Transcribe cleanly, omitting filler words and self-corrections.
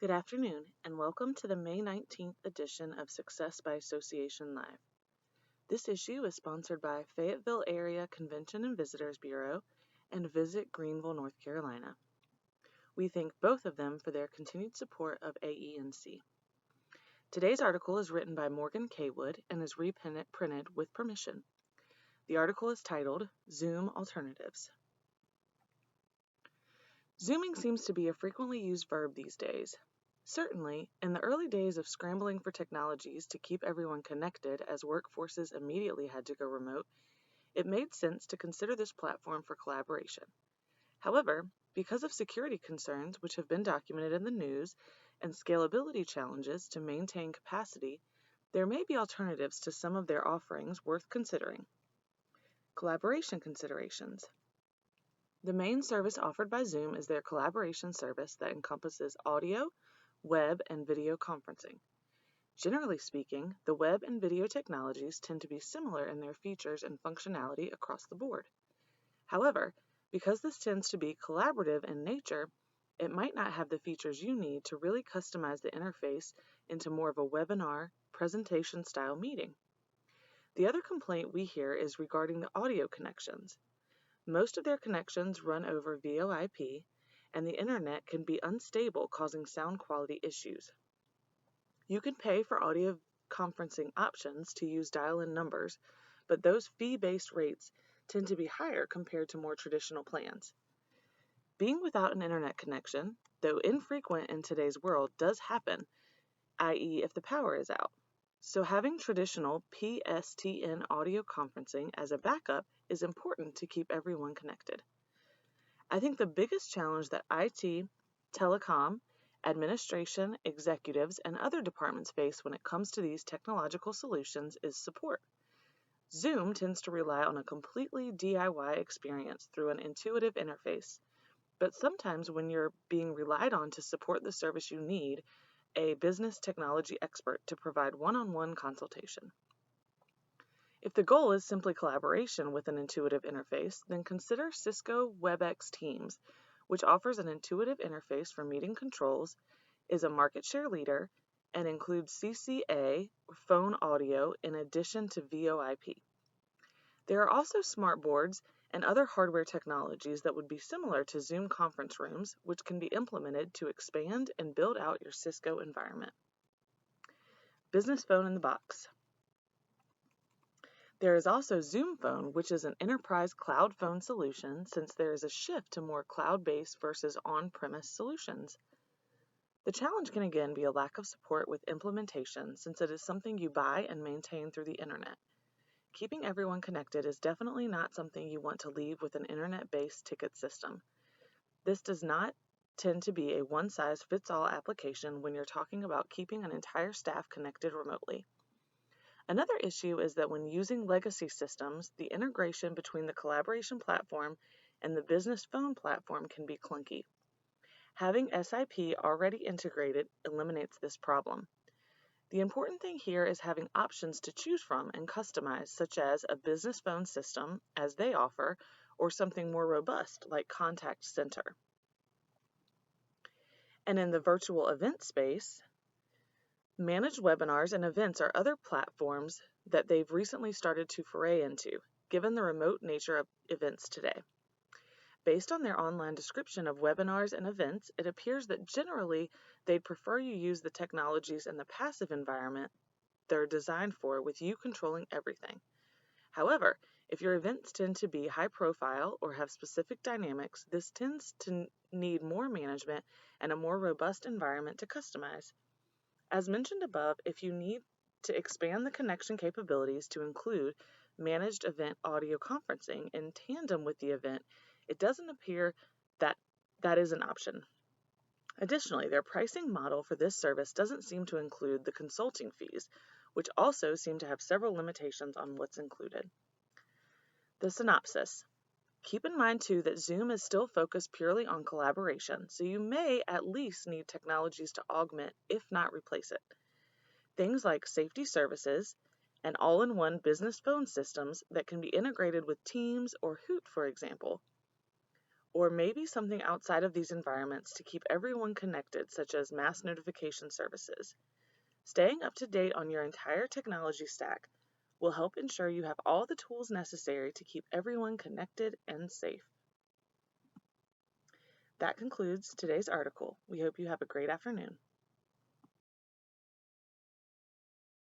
Good afternoon, and welcome to the May 19th edition of Success by Association Live. This issue is sponsored by Fayetteville Area Convention and Visitors Bureau and Visit Greenville, North Carolina. We thank both of them for their continued support of AENC. Today's article is written by Morgan Kaywood and is reprinted with permission. The article is titled, Zoom Alternatives. Zooming seems to be a frequently used verb these days. Certainly, in the early days of scrambling for technologies to keep everyone connected as workforces immediately had to go remote, it made sense to consider this platform for collaboration. However, because of security concerns which have been documented in the news and scalability challenges to maintain capacity, there may be alternatives to some of their offerings worth considering. Collaboration considerations. The main service offered by Zoom is their collaboration service that encompasses audio, web, and video conferencing. Generally speaking, the web and video technologies tend to be similar in their features and functionality across the board. However, because this tends to be collaborative in nature, it might not have the features you need to really customize the interface into more of a webinar, presentation-style meeting. The other complaint we hear is regarding the audio connections. Most of their connections run over VoIP, and the internet can be unstable, causing sound quality issues. You can pay for audio conferencing options to use dial-in numbers, but those fee-based rates tend to be higher compared to more traditional plans. Being without an internet connection, though infrequent in today's world, does happen, i.e. if the power is out. So having traditional PSTN audio conferencing as a backup is important to keep everyone connected. I think the biggest challenge that IT, telecom, administration, executives, and other departments face when it comes to these technological solutions is support. Zoom tends to rely on a completely DIY experience through an intuitive interface, but sometimes when you're being relied on to support the service you need a business technology expert to provide one-on-one consultation. If the goal is simply collaboration with an intuitive interface, then consider Cisco WebEx Teams, which offers an intuitive interface for meeting controls, is a market share leader, and includes CCA phone audio in addition to VoIP. There are also smart boards and other hardware technologies that would be similar to Zoom conference rooms, which can be implemented to expand and build out your Cisco environment. Business phone in the box. There is also Zoom Phone, which is an enterprise cloud phone solution since there is a shift to more cloud-based versus on-premise solutions. The challenge can again be a lack of support with implementation since it is something you buy and maintain through the internet. Keeping everyone connected is definitely not something you want to leave with an internet-based ticket system. This does not tend to be a one-size-fits-all application when you're talking about keeping an entire staff connected remotely. Another issue is that when using legacy systems, the integration between the collaboration platform and the business phone platform can be clunky. Having SIP already integrated eliminates this problem. The important thing here is having options to choose from and customize, such as a business phone system, as they offer, or something more robust like Contact Center. And in the virtual event space, managed webinars and events are other platforms that they've recently started to foray into, given the remote nature of events today. Based on their online description of webinars and events, it appears that generally they'd prefer you use the technologies in the passive environment they're designed for, with you controlling everything. However, if your events tend to be high profile or have specific dynamics, this tends to need more management and a more robust environment to customize. As mentioned above, if you need to expand the connection capabilities to include managed event audio conferencing in tandem with the event, it doesn't appear that that is an option. Additionally, their pricing model for this service doesn't seem to include the consulting fees, which also seem to have several limitations on what's included. The synopsis. Keep in mind, too, that Zoom is still focused purely on collaboration, so you may at least need technologies to augment, if not replace it. Things like safety services and all-in-one business phone systems that can be integrated with Teams or Hoot, for example. or maybe something outside of these environments to keep everyone connected, such as mass notification services. Staying up to date on your entire technology stack will help ensure you have all the tools necessary to keep everyone connected and safe. That concludes today's article. We hope you have a great afternoon.